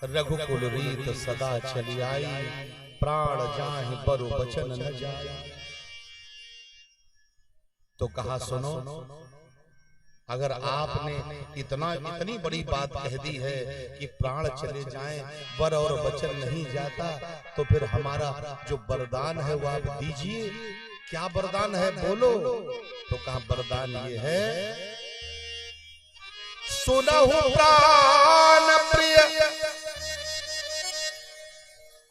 रघुकुल रीत सदा चली आई, प्राण जाहि बरु बचन न जाए। तो कहा सुनो, अगर आपने इतनी बड़ी बात कह दी है कि प्राण चले जाएं, वर और वचन नहीं जाता, तो फिर हमारा जो वरदान है वो आप दीजिए। क्या वरदान है बोलो? तो कहा वरदान ये है, सुनहु प्राण प्रिय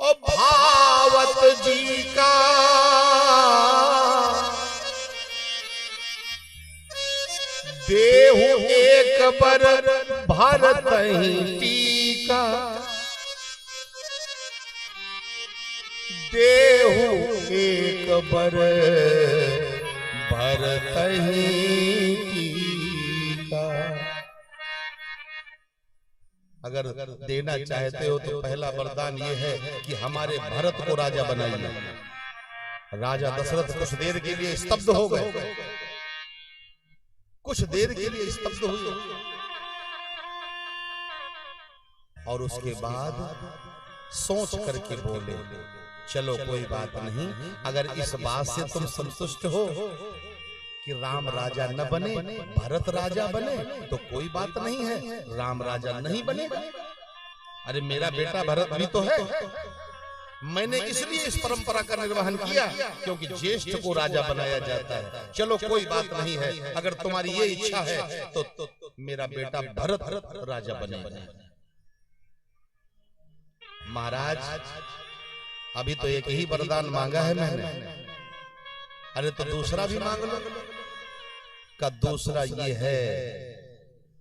और भावत जी का, देहु एक बर भरत ही टीका, देहु एक बर भरत ही टीका। अगर देना चाहते हो तो पहला वरदान ये है कि हमारे भरत को राजा बनाइए। राजा दशरथ कुछ देर के लिए स्तब्ध हो गए, कुछ देर के लिए स्तब्ध हुए, और उसके बाद सोच करके बोले, चलो कोई बात नहीं, अगर इस बात से तुम संतुष्ट हो कि राम राजा न बने भरत राजा बने तो कोई बात नहीं है, राम राजा नहीं बनेगा। अरे मेरा बेटा भरत भी तो है, मैंने इसलिए इस परंपरा का निर्वहन किया क्योंकि ज्येष्ठ को राजा बनाया जाता है। चलो कोई बात नहीं है, अगर तुम्हारी ये इच्छा है तो मेरा बेटा भरत राजा बनेगा। महाराज अभी तो एक ही वरदान मांगा है मैंने, अरे तो दूसरा भी मांग लो। का दूसरा ये है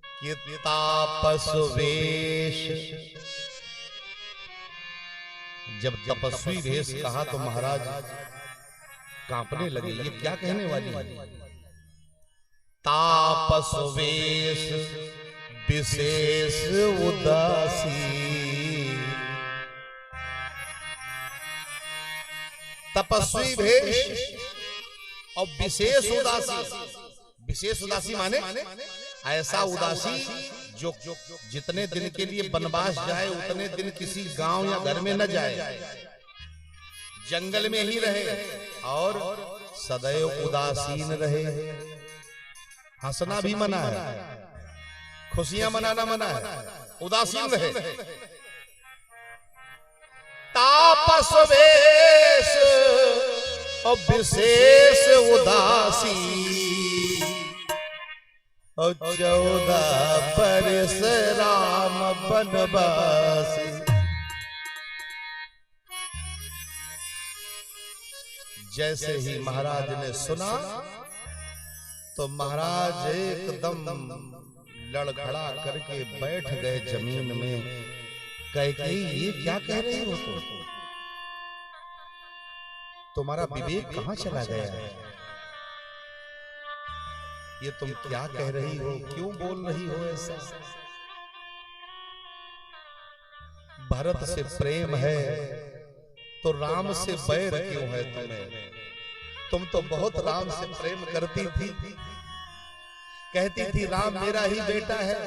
कि तापस वेश। जब तपस्वी वेश कहा तो महाराज कांपने लगे, ये क्या कहने वाली है? तापस वेश विशेष उदासी, तपस्वी वेश और विशेष उदासी। विशेष उदासी माने ऐसा उदासी जो जितने दिन के लिए वनवास जाए उतने दिन किसी गांव या घर में न जाए, जंगल में ही रहे और सदैव उदासीन रहे। हंसना भी मना है, खुशियां मनाना मना है, उदासीन रहे। तापस वेश और विशेष उदासी, और 14 बरस राम बनवासी। जैसे ही महाराज ने सुना तो महाराज एकदम लड़खड़ा करके बैठ गए जमीन में। कैकेयी ये क्या कह रही हो तुम? तुम्हारा विवेक कहां चला गया है? ये तुम क्या कह रही हो? क्यों बोल रही हो ऐसा? भरत से प्रेम है तो राम से बैर क्यों है तुम्हें? तुम तो बहुत राम से प्रेम करती थी, कहती थी राम मेरा ही बेटा है।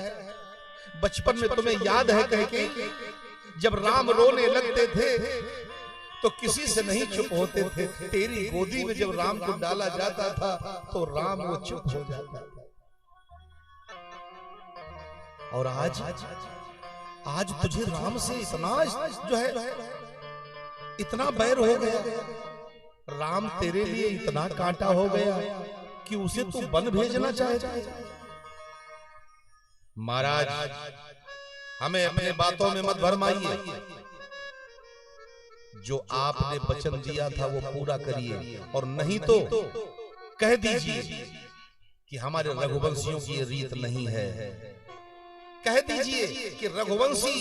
बचपन में तुम्हें याद है कह के जब राम रोने लगते थे तो किसी से नहीं चुप होते थे। तेरी गोदी में जब राम को डाला जाता था तो राम वो चुप हो जाता था। और आज तुझे राम से इतना जो है इतना बैर हो गया, राम तेरे लिए इतना कांटा हो गया कि उसे तू वन भेजना चाहता है। महाराज हमें अपने बातों में मत भरमाइए, जो आपने वचन दिया था वो पूरा करिए, और नहीं तो कह दीजिए कि हमारे रघुवंशियों की ये रीत नहीं है। कह दीजिए कि रघुवंशी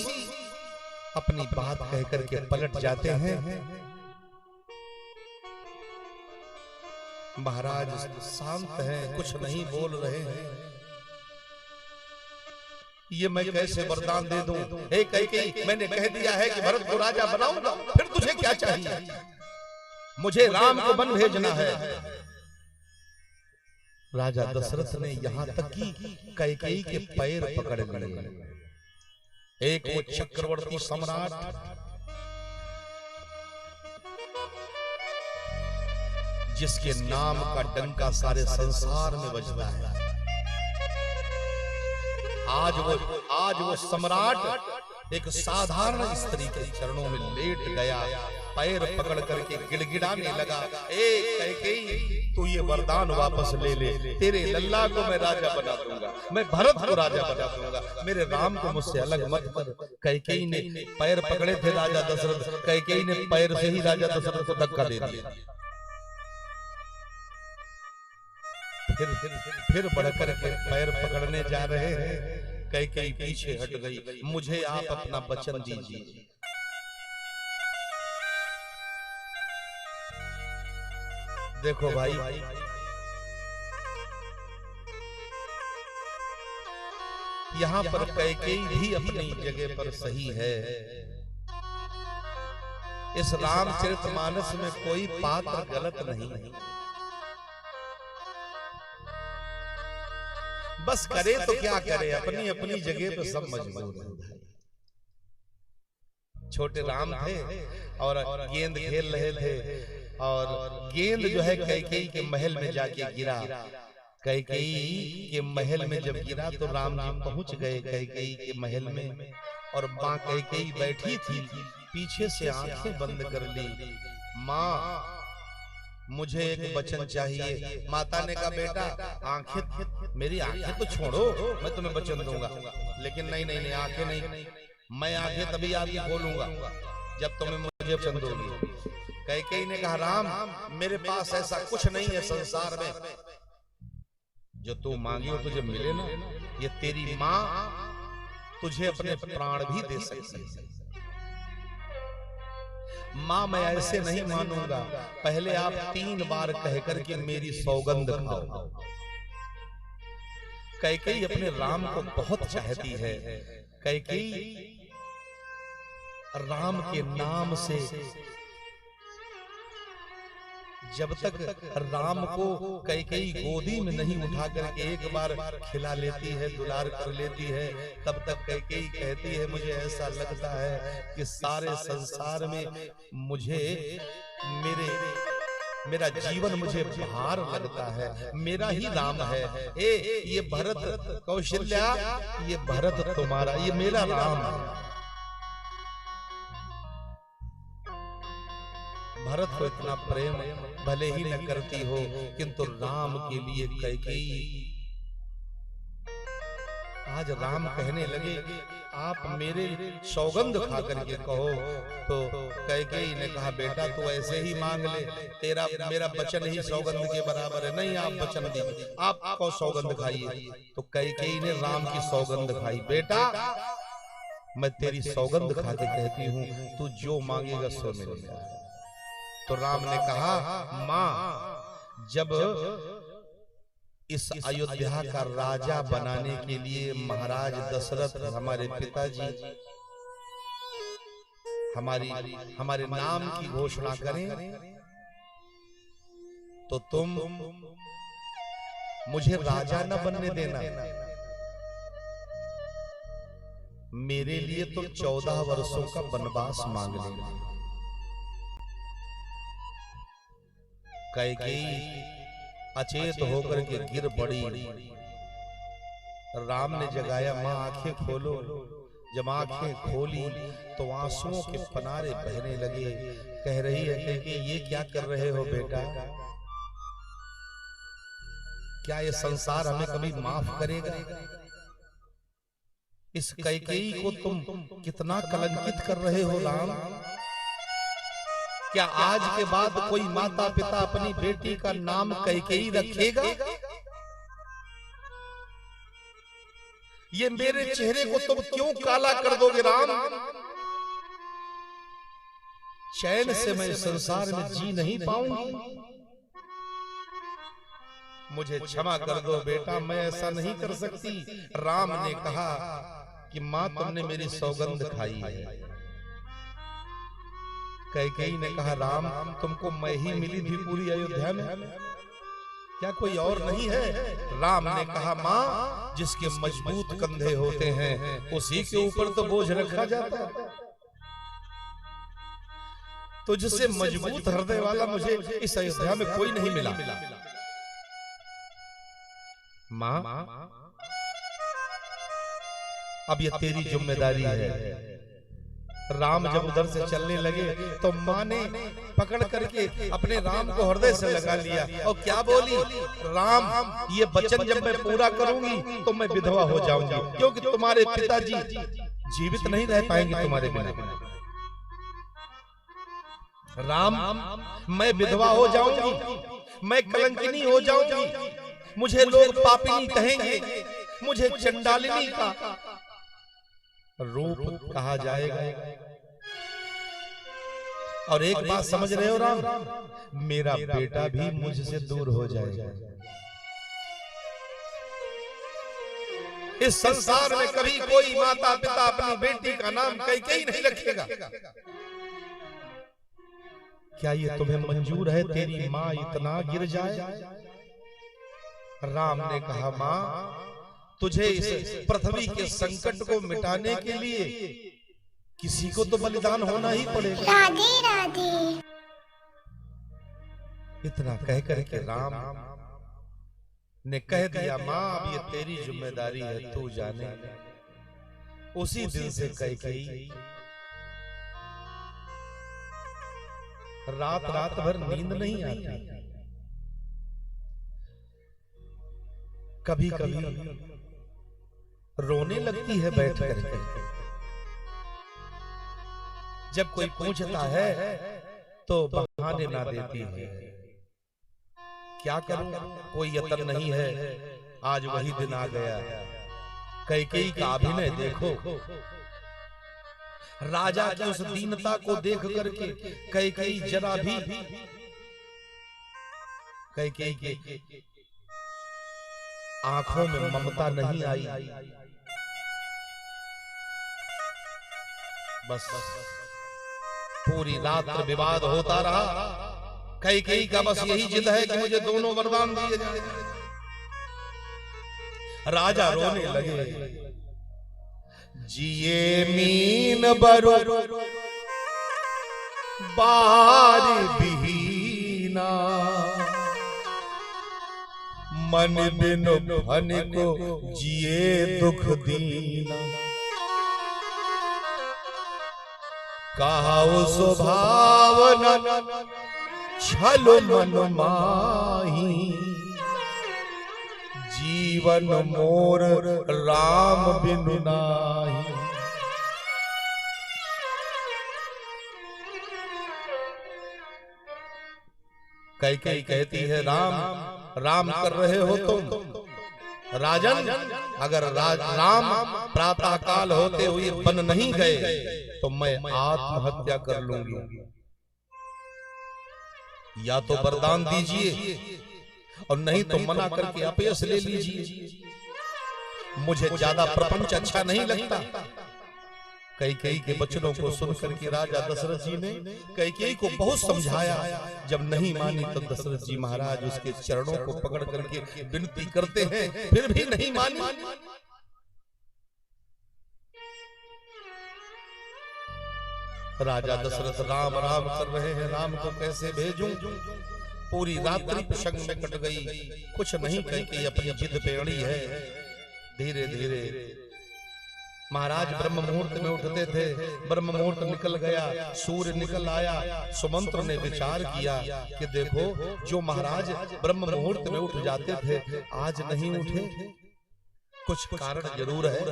अपनी बात कह करके पलट जाते हैं। महाराज शांत हैं, कुछ नहीं बोल रहे हैं। ये मैं कैसे वरदान दे दूं? हे कैकेयी, मैंने कह दिया है कि भरत को राजा बनाऊंगा, फिर तुझे क्या चाहिए? मुझे राम को वन भेजना है। राजा दशरथ ने यहां तक कि कैकेयी के पैर पकड़ लिए, एक वो चक्रवर्ती सम्राट जिसके नाम का डंका सारे संसार में बजता है। आज वो सम्राट एक साधारण स्त्री के चरणों में लेट गया, पैर पकड़ करके गिड़गिड़ाने लगा, ए कैकेयी तू ये वरदान वापस ले ले, तेरे लल्ला को मैं राजा बना दूंगा, मैं भरत को राजा बना दूंगा, मेरे राम को मुझसे अलग मत कर। कैकेयी ने पैर पकड़े थे राजा दशरथ, कैकेयी ने पैर से ही राजा दशरथ को धक्का दे दिया। फिर बढ़कर के पैर पकड़ने जा रहे हैं, कैकेयी पीछे हट गई। मुझे आप अपना वचन दीजिए। देखो भाई, यहां पर कैकेयी भी अपनी जगह पर सही है। इस रामचरितमानस में कोई पात्र गलत नहीं है, बस करे तो क्या करे, अपनी अपनी जगह पे सब मजबूर है। छोटे राम थे और गेंद खेल रहे थे, और गेंद जो है कैकेयी के महल में जाके गिरा। कैकेयी के महल में जब गिरा तो राम जी पहुंच गए कैकेयी के महल में, और माँ कैकेयी बैठी थी, पीछे से आंखें बंद कर ली। माँ मुझे एक वचन चाहिए। माता ने कहा बेटा मेरी आंखें तो छोड़ो, मैं तुम्हें वचन दूंगा। लेकिन नहीं नहीं नहीं, आंखें नहीं, मैं आंखें तभी आपकी खोलूंगा जब तुम्हें मुझे वचन दोगी। कैकेयी ने कहा राम मेरे पास ऐसा कुछ नहीं है संसार में, जो तू मांगी हो तुझे मिले ना। ये तेरी माँ तुझे अपने प्राण भी दे सकती है। माँ मैं ऐसे नहीं मानूंगा, पहले आप 3 बार कह करके मेरी सौगंध खाओ। कैकेयी अपने राम को बहुत चाहती है। कैकेयी राम के नाम से जब तक राम को कैकेयी गोदी में नहीं उठा करके एक बार खिला लेती है, दुलार कर लेती है, तब तक कैकेयी कहती है मुझे ऐसा लगता है कि सारे संसार में मुझे मेरा जीवन मुझे भार लगता है, मेरा ही राम है। ये भरत कौशल्या, ये भरत तुम्हारा, ये मेरा राम है। भरत को इतना प्रेम भले ही न करती हो, किंतु राम के लिए कैकेयी। आज राम कहने लगे आप मेरे सौगंध खा करके कहो, तो कैकेयी ने कहा बेटा तू ऐसे ही मांग ले, तेरा मेरा वचन ही सौगंध के बराबर है। नहीं आप वचन दीजिए, आप सौगंध खाइए। तो कैकेयी ने राम की सौगंध खाई। बेटा मैं तेरी सौगंध खा के कहती हूँ, तू जो मांगेगा सो मिलेगा। तो राम ने कहा मां जब इस अयोध्या का राजा बनाने के लिए महाराज दशरथ हमारे पिताजी हमारे नाम की घोषणा करें, तो तुम मुझे राजा न बनने देना। मेरे लिए तो 14 वर्षों का वनवास मांग लेना। कैकेयी अचेत होकर के गिर पड़ी। राम ने जगाया, मां आंखें खोलो। जब आंखें खोली तो आंसुओं के पनारे बहने लगे। कह रही है कि ये क्या कर रहे हो बेटा, क्या ये संसार हमें कभी माफ करेगा? इस कैकेयी को तुम कितना कलंकित कर रहे हो राम। क्या आज के बाद कोई माता पिता अपनी बेटी का नाम कैकेयी रखेगा? ये मेरे चेहरे को तुम क्यों काला कर दोगे राम? चैन से मैं संसार में जी नहीं पाऊंगी। मुझे क्षमा कर दो बेटा, मैं ऐसा नहीं कर सकती। राम ने कहा कि मां तुमने मेरी सौगंध खाई है। कैकेयी ने कहा राम तुमको मैं ही मिली थी पूरी अयोध्या में, क्या कोई और नहीं है? राम ने कहा, माँ, जिसके मजबूत कंधे होते हैं उसी के ऊपर तो बोझ रखा जाता है। तो जिससे मजबूत हृदय वाला मुझे इस अयोध्या में कोई नहीं मिला। माँ, अब ये तेरी जिम्मेदारी है। राम जब उधर से चलने लगे तो माँ ने पकड़ करके अपने राम को हृदय से लगा लिया और क्या बोली, राम, ये वचन जब मैं पूरा करूंगी तो मैं विधवा हो जाऊंगी, क्योंकि तुम्हारे पिताजी जीवित नहीं रह पाएंगे तुम्हारे बिना। राम, मैं विधवा हो जाऊंगी, मैं कलंकिनी हो जाऊंगी, मुझे लोग पापिनी कहेंगे, मुझे चंडालिनी का रूप कहा जाएगा। और एक बात समझ रहे हो राम, मेरा बेटा भी मुझसे दूर हो जाएगा। इस संसार में कभी कोई माता पिता अपनी बेटी का नाम कैकेयी नहीं रखेगा। क्या ये तुम्हें मंजूर है तेरी माँ इतना गिर जाए? राम ने कहा, माँ, तुझे इस पृथ्वी के संकट को मिटाने के लिए किसी को तो बलिदान होना ही पड़ेगा। राधे राधे। इतना कहकर के राम ने कह दिया, माँ, अब ये तेरी जिम्मेदारी है, तू जाने। उसी दिन से कैकेयी रात रात भर नींद नहीं आती। कभी कभी रोने लगती है बैठ करके। जब कोई पूछता है तो बहाने ना देती है। क्या करूं, कोई यतन नहीं है, आज वही दिन आ गया। कैकेयी का अभिनय देखो, राजा की उस दीनता को देख करके कैकेयी जरा भी, कैकेयी के आंखों में ममता नहीं आई। बस पूरी रात विवाद होता रहा। कैकेयी का बस यही जिद है कि मुझे दोनों वरदान दिए जाए। राजा रोने लगे, जिए मीन बरु बारी बिहीना, मन बिनु फन को जिए दुख दीना। कहाओ स्वभाव छल मन माही, जीवन मोर राम बिनु नाही। कैकेयी कहती है, राम कर रहे हो तुम राजन, अगर राम प्रातः काल होते हुए बन नहीं गए तो मैं आत्महत्या कर लूंगी। या तो वरदान दीजिए और नहीं तो मना करके अपयश ले लीजिए। मुझे ज्यादा प्रपंच अच्छा नहीं लगता। कैकेयी के वचनों को सुनकर के राजा दशरथ जी ने कैकेयी को बहुत समझाया। जब नहीं मानी तब दशरथ जी महाराज उसके चरणों को पकड़ करके विनती करते हैं, फिर भी नहीं मानी। राजा दशरथ राम राम कर रहे हैं, राम को कैसे भेजूं? पूरी रात्रि प्रसंग में कट गई, कुछ नहीं कैकेयी अपनी जिद पे अड़ी है। धीरे धीरे महाराज ब्रह्म मुहूर्त में उठते थे, ब्रह्म मुहूर्त निकल गया, सूर्य निकल आया। सुमंत्र ने विचार किया कि देखो, जो महाराज ब्रह्म मुहूर्त में उठ जाते थे आज नहीं उठे, कुछ कारण जरूर है।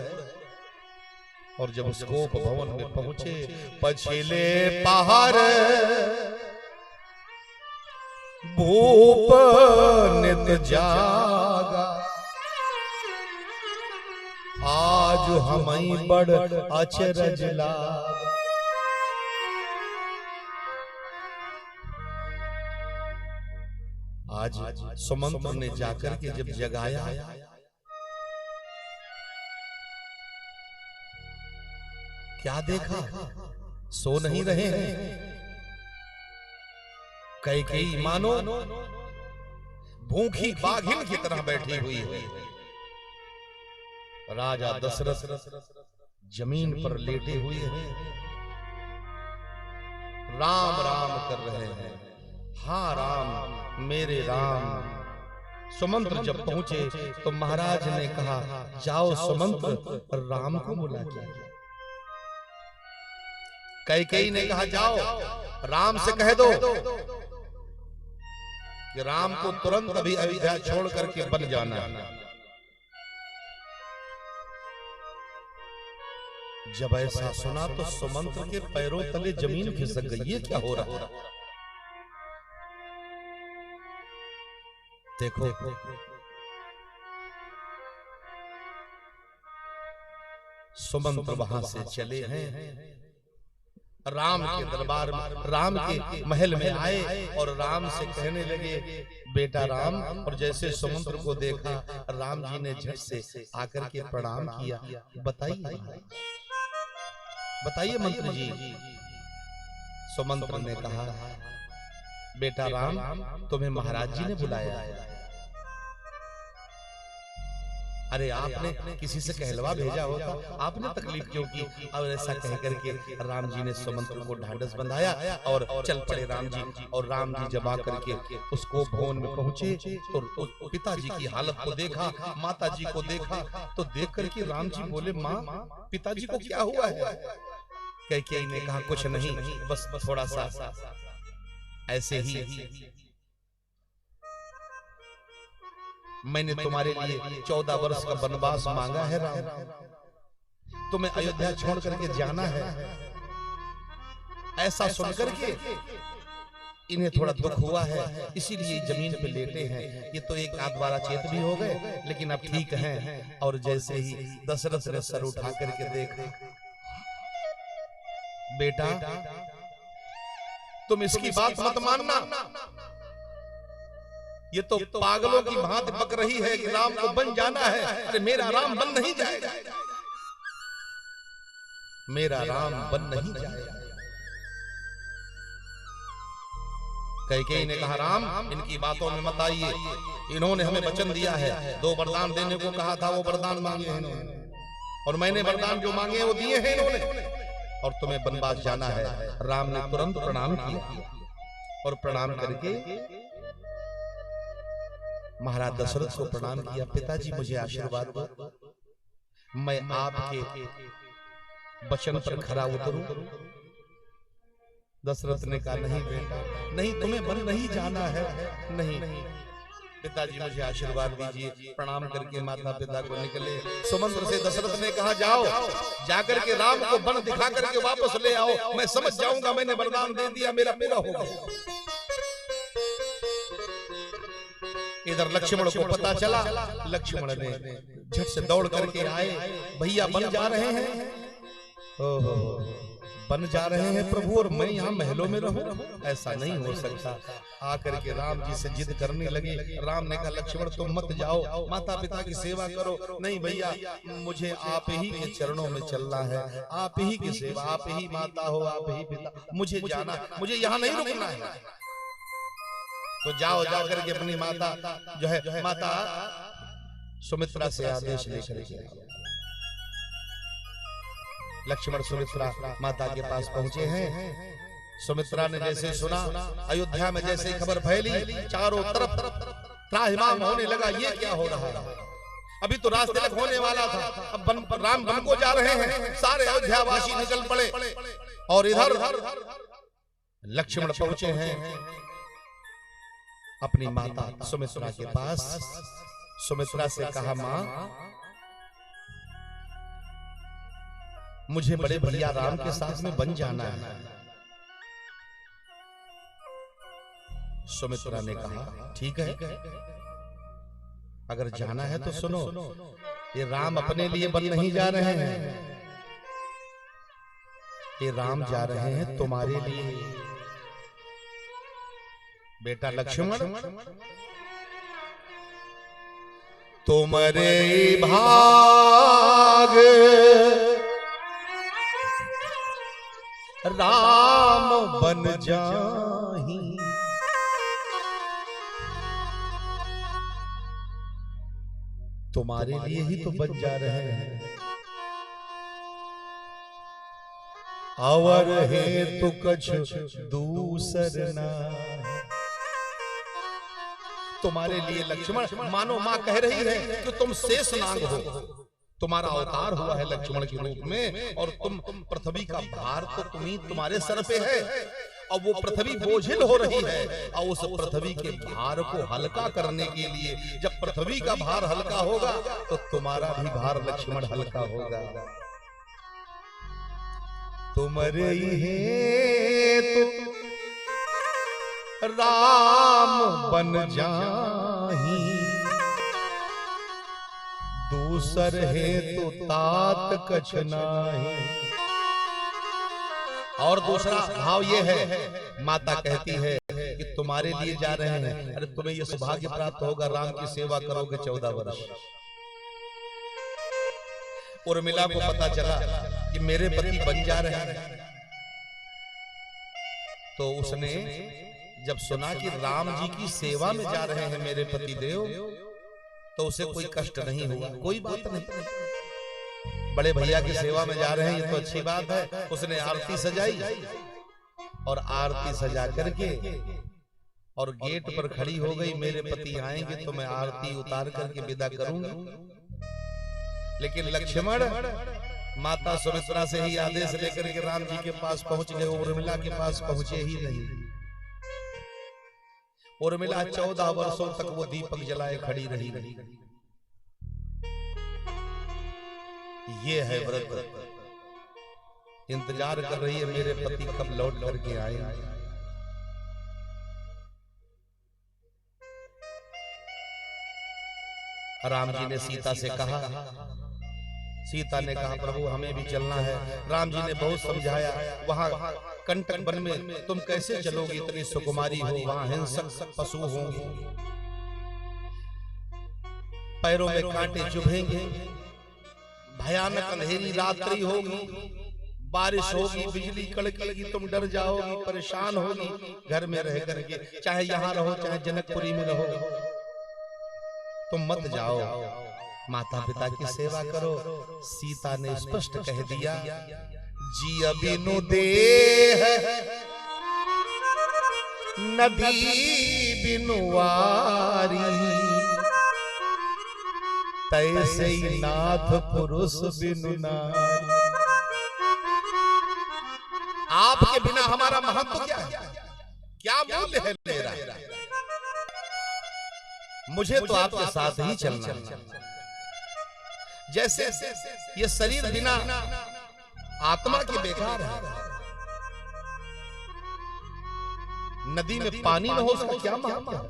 और जब उस गोप भवन में पहुंचे, पछिले पहाड़ भूप नित जागा, आज हमई बड़ अचरज लागा। आज सुमंत्र ने जाकर के जब जगाया, क्या देखा? सो नहीं रहे हैं। कैकेयी मानो भूखी बाघिन की तरह बैठी हुई है। राजा दशरथ जमीन पर लेटे हुए हैं, राम राम कर रहे हैं। हाँ राम, मेरे राम। सुमंत्र जब पहुंचे तो महाराज ने कहा, जाओ सुमंत्र राम को बुला के। कैकेयी ने कहा, जाओ राम से कह दो कि राम को तुरंत अभी अयोध्या छोड़ करके बन जाना है। जब ऐसा सुना तो सुमंत्र के पैरों तले जमीन खिसक गई। ये क्या हो रहा है? देखो सुमंत्र वहां से चले हैं, राम के दरबार में, राम के महल में आए और राम से कहने लगे, बेटा राम। और जैसे सुमंत्र को देखा, राम जी ने झट से आकर के प्रणाम किया। बताइए बताइए मंत्री जी। सुमंत्र ने कहा, बेटा राम, तुम्हें महाराज जी ने बुलाया है। अरे आपने किसी से कहलवा भेजा होता, आपने तकलीफ क्यों की? और ऐसा कह करके राम जी ने सुमंत्र को ढांढस बंधाया और चल पड़े राम जी। और राम जी जब आकर के उसको भवन में पहुंचे तो पिताजी की हालत को देखा, माता जी को देखा, तो देख करके राम जी बोले, माँ पिताजी को क्या हुआ है? कैकेयी ने कहा, कुछ नहीं, बस थोड़ा सा ऐसे ही मैंने तुम्हारे लिए 14 वर्ष का वनवास मांगा है राम, तुम्हें अयोध्या छोड़ करके जाना है। ऐसा सुनकर के इन्हें थोड़ा दुख हुआ है, इसीलिए जमीन पे लेटे हैं। ये तो एक आध बार चेत भी हो गए, लेकिन अब ठीक हैं। और जैसे ही दशरथ ने सर उठा करके देखा, बेटा तुम इसकी बात मत मानना, ये तो पागलों की भांति बक रही है कि राम को बन जाना है। अरे मेरा राम बन नहीं जाएगा, मेरा राम बन नहीं जाएगा। कैकेयी ने कहा, राम इनकी बातों में मत आइए, इन्होंने हमें वचन दिया है, 2 वरदान देने को कहा था, वो वरदान मांगे हैं इन्होंने, और मैंने वरदान जो मांगे वो दिए हैं इन्होंने, और तुम्हें वनवास जाना है। राम ने तुरंत प्रणाम किया और प्रणाम करके महाराज दशरथ को प्रणाम किया। पिताजी मुझे आशीर्वाद दो, मैं आपके वचन पर खरा उतरूं। दशरथ ने कहा, नहीं बेटा, नहीं, तुम्हें वन नहीं जाना है। नहीं पिताजी मुझे आशीर्वाद दीजिए। प्रणाम करके माता पिता को निकले। सुमंत्र से दशरथ ने कहा, जाओ जाकर के राम को वन दिखा करके वापस ले आओ, मैं समझ जाऊंगा मैंने वरदान दे दिया, मेरा पूरा हो गया। इधर लक्ष्मण को पता चला, लक्ष्मण ने झट से दौड़ करके आए, भैया बन जा रहे हैं, ओहो बन जा रहे हैं प्रभु, और मैं यहाँ महलों में रहूं? ऐसा नहीं हो सकता। आकर के राम जी से जिद करने लगे। राम ने कहा, लक्ष्मण तुम मत जाओ, माता पिता की सेवा करो। नहीं भैया, मुझे आप ही के चरणों में चलना है, आप ही की सेवा, आप ही माता हो, आप ही पिता, मुझे जाना, मुझे यहाँ नहीं रुकना है। तो जाओ, जाकर के अपनी माता जो है माता सुमित्रा से आदेश लेकर के आओ। लक्ष्मण सुमित्रा माता के पास पहुंचे हैं। सुमित्रा ने जैसे सुना, अयोध्या में जैसे खबर फैली, चारों तरफ त्राहिमाम होने लगा, ये क्या हो रहा है? अभी तो रास्ते तक होने वाला था, अब राम वन को जा रहे हैं। सारे अयोध्या वासी निकल पड़े और इधर लक्ष्मण पहुंचे हैं अपनी माता सुमित्रा के पास। सुमित्रा से कहा, मां मुझे बड़े भैया राम के साथ में बन जाना है। सुमित्रा ने कहा, ठीक है, अगर जाना है तो सुनो, ये राम अपने लिए बन नहीं जा रहे हैं, ये राम जा रहे हैं तुम्हारे लिए। बेटा लक्ष्मण, तुम्हारे भाग राम बन जाही, तुम्हारे लिए ही तो बच जा रहे हैं। अवर हे तो कछ दूसर ना, तुम्हारे लिए लक्ष्मण, मानो मां कह रही है कि तुम शेषनाग हो, तुम्हारा अवतार हुआ है लक्ष्मण के रूप में, और तुम पृथ्वी का भार तो तुम्हारे सर पे है, और वो पृथ्वी बोझिल हो रही है, और उस पृथ्वी के भार को हल्का करने के लिए, जब पृथ्वी का भार हल्का होगा तो तुम्हारा भी भार लक्ष्मण हल्का होगा। तुम्हारे हे तो राम बन जाही, दूसर है तो तात कछ नाही। और दूसरा भाव ये है, माता कहती है कि तुम्हारे लिए जा रहे हैं, अरे तुम्हें यह सौभाग्य प्राप्त होगा, राम की सेवा करोगे 14 वर्ष। उर्मिला को पता चला कि मेरे पति बन जा रहे हैं, तो उसने जब सुना कि राम जी की सेवा में जा रहे हैं मेरे पति देव, तो उसे कोई कष्ट नहीं हुआ, कोई बात नहीं, बड़े भैया की सेवा में जा रहे हैं, ये तो अच्छी बात है। उसने आरती सजाई, और आरती सजा करके और गेट पर खड़ी हो गई, मेरे पति आएंगे तो मैं आरती उतार करके विदा करूंगी। लेकिन लक्ष्मण माता सुमित्रा से ही आदेश लेकर के राम जी के पास पहुंच गए, उर्मिला के पास पहुंचे ही नहीं। उर्मिला 14 वर्षों तक वो दीपक जलाए खड़ी रही। ये है व्रत, इंतजार कर रही है मेरे पति कब लौट करके आए। राम जी ने सीता से कहा, सीता ने कहा प्रभु हमें भी चलना है। राम जी ने बहुत समझाया, वहां कंटक वन में तुम कैसे चलोगी, इतनी सुकुमारी हो, वहां हिंसक पशु होंगे, पैरों में कांटे चुभेंगे, भयानक अंधेरी रात्रि होगी, बारिश होगी, बिजली कड़केगी, तुम डर जाओगी, परेशान होगी। घर में रह करके, चाहे यहाँ रहो चाहे जनकपुरी में रहो, तुम मत जाओ, माता पिता की सेवा करो। सीता ने स्पष्ट कह दिया, जी अबिनु देह नदी बिनु वारी, तैसे ही नाथ पुरुष बिनु नारी। आपके बिना हमारा महत्व क्या है, क्या मूल्य है मेरा, मुझे तो आपके साथ ही चलना है। जैसे ये शरीर बिना आत्मा के बेकार है, नदी में पानी न हो उसका क्या महत्व है,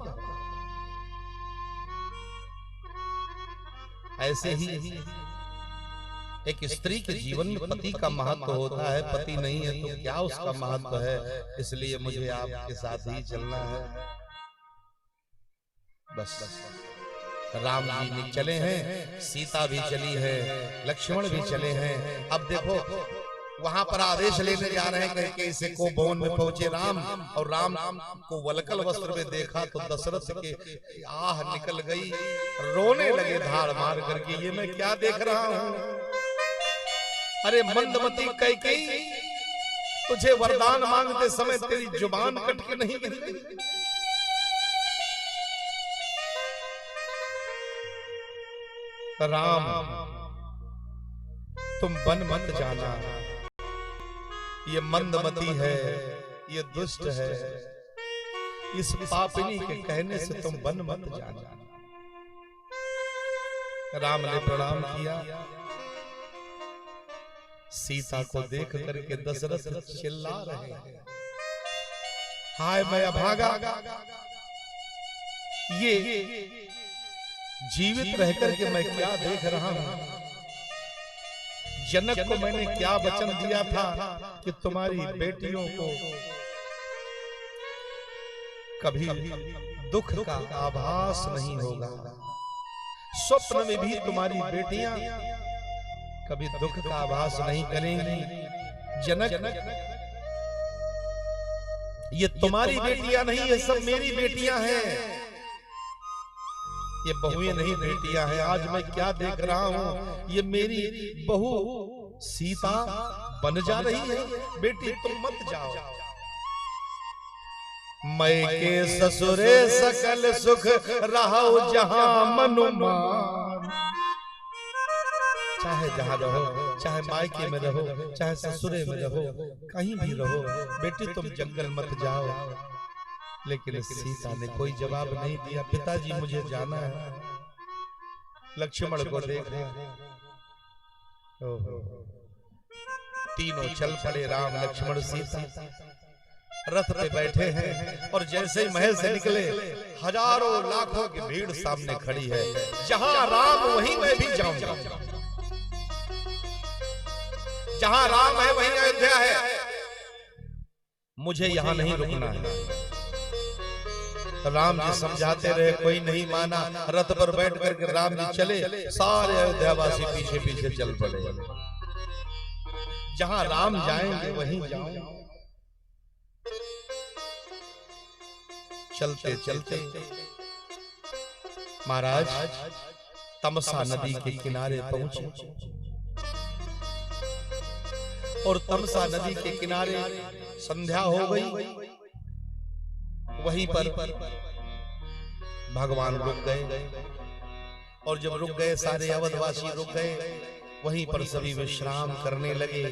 ऐसे ही एक स्त्री के जीवन में पति का महत्व होता है। पति नहीं है तो क्या उसका महत्व है, इसलिए मुझे आपके साथ ही चलना है। बस राम जी भी चले हैं, सीता भी चली है, लक्ष्मण भी चले हैं। अब देखो वहां पर आदेश लेने जा रहे हैं कि इसे को भवन में पहुंचे राम, और राम को वलकल वस्त्र में देखा तो दशरथ के आह निकल गई, रोने लगे धाड़ मार करके, ये मैं क्या देख रहा हूं। अरे मंदमती कैकेयी, तुझे वरदान मांगते समय तेरी जुबान कट के नहीं गिरी। राम तुम वन मत जाना, ये मंदमती है, ये दुष्ट है, इस पापिनी के कहने से तुम वन मत जाना। राम ने प्रणाम किया, सीता को देख करके दशरथ चिल्ला रहे हैं, हाय मैं अभागा, ये जीवित रह करके मैं क्या देख रहा हूं। जनक को मैंने क्या वचन दिया था कि तुम्हारी बेटियों को कभी दुख का आभास नहीं होगा, स्वप्न में भी तुम्हारी बेटियां कभी दुख का आभास नहीं करेंगी। जनक ये तुम्हारी बेटियां नहीं, ये सब मेरी बेटियां हैं। ये बहुएं नहीं बेटियां हैं। आज मैं क्या देख रहा हूं, ये मेरी बहू सीता बन जा रही है। बेटी तुम मत जाओ, मैं के ससुरे सकल सुख रहो जहां मनुमान। चाहे जहां रहो, चाहे मायके में रहो, चाहे ससुरे में रहो, कहीं भी रहो, बेटी तुम जंगल मत जाओ। लेकिन सीता ने कोई जवाब नहीं दिया। पिताजी मुझे जाना है। लक्ष्मण को देखा, तीनों चल पड़े, राम लक्ष्मण सीता रथ पे बैठे हैं। और जैसे ही महल से निकले, हजारों लाखों की भीड़ सामने खड़ी है। जहां राम वहीं मैं भी जाऊंगा, जहां राम है वहीं अयोध्या है, मुझे यहां नहीं रुकना है। तो राम जी समझाते रहे, कोई नहीं माना। रथ पर बैठ करके राम जी चले, सारे अयोध्यावासी पीछे पीछे चल पड़े। जहां राम जाएंगे वहीं जाऊंगा। चलते चलते महाराज तमसा नदी के किनारे पहुंचे। और तमसा नदी के किनारे संध्या हो गई। वहीं पर भगवान रुक गए। और जब रुक गए, सारे अवधवासी रुक गए, वहीं पर सभी विश्राम करने लगे।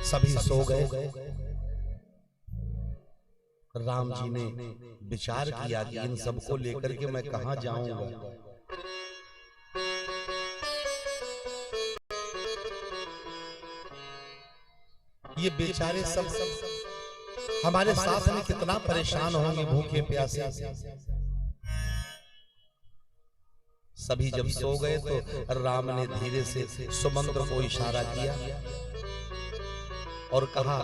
सभी सो गए। राम जी ने विचार किया कि इन सबको लेकर के मैं कहां जाऊंगा। ये बेचारे सब हमारे साथ में कितना परेशान होंगे, भूखे प्यासे। सभी जब सो गए तो राम ने धीरे से सुमंत्र को इशारा किया और कहा,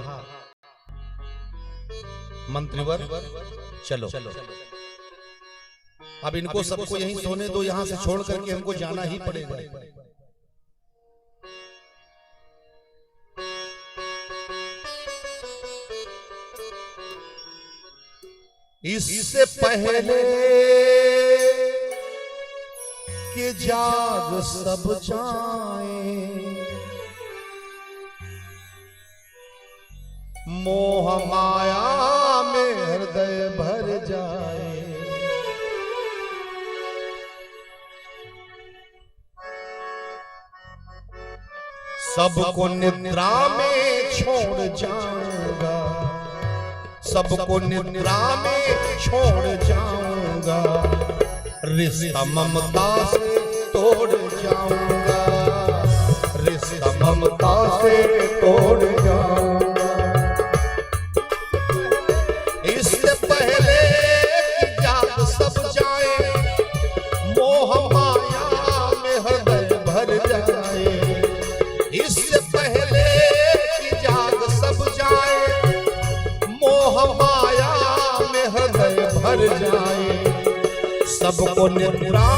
मंत्रीवर चलो। अब इनको सबको यहीं सोने दो, यहां से छोड़ करके हमको जाना ही पड़ेगा। इससे पहले कि जाग सब जाएं, मोह माया में हृदय भर जाए। सबको निद्रा में छोड़ जाऊंगा, सबको निद्रा में छोड़ जाऊंगा। रिश्ता ममता से तोड़ जाऊंगा, रिश्ता ममता से तोड़ जाऊंगा। इससे पहले कि जाग सब जाए, मोह माया में हृदय भर जाए। इससे पहले कि जाग सब जाए, मोह माया में हृदय भर जाए। सबको निद्रा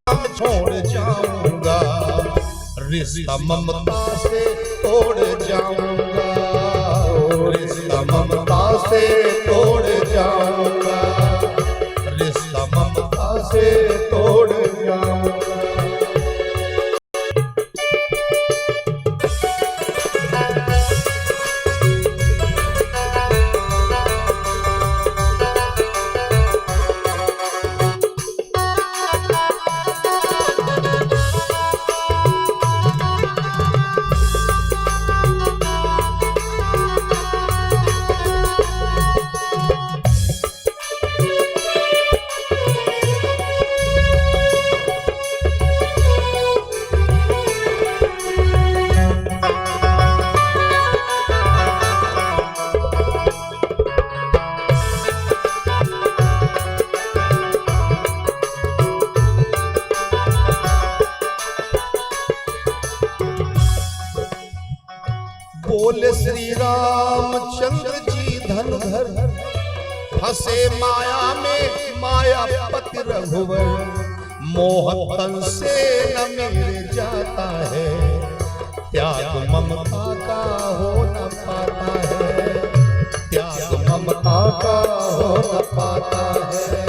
में छोड़ जाऊंगा, रिश्ता ममता से तोड़ जाऊंगा, रिश्ता ममता से तोड़ जाऊंगा, रिश्ता ममता से तोड़ जाऊंगा। बोले श्री रामचंद्र जी धनुधर, फंसे माया में मायापति रघुवर, मोह तन से न मेरे जाता है, त्याग ममता का हो न पाता है, त्याग ममता का हो न पाता है।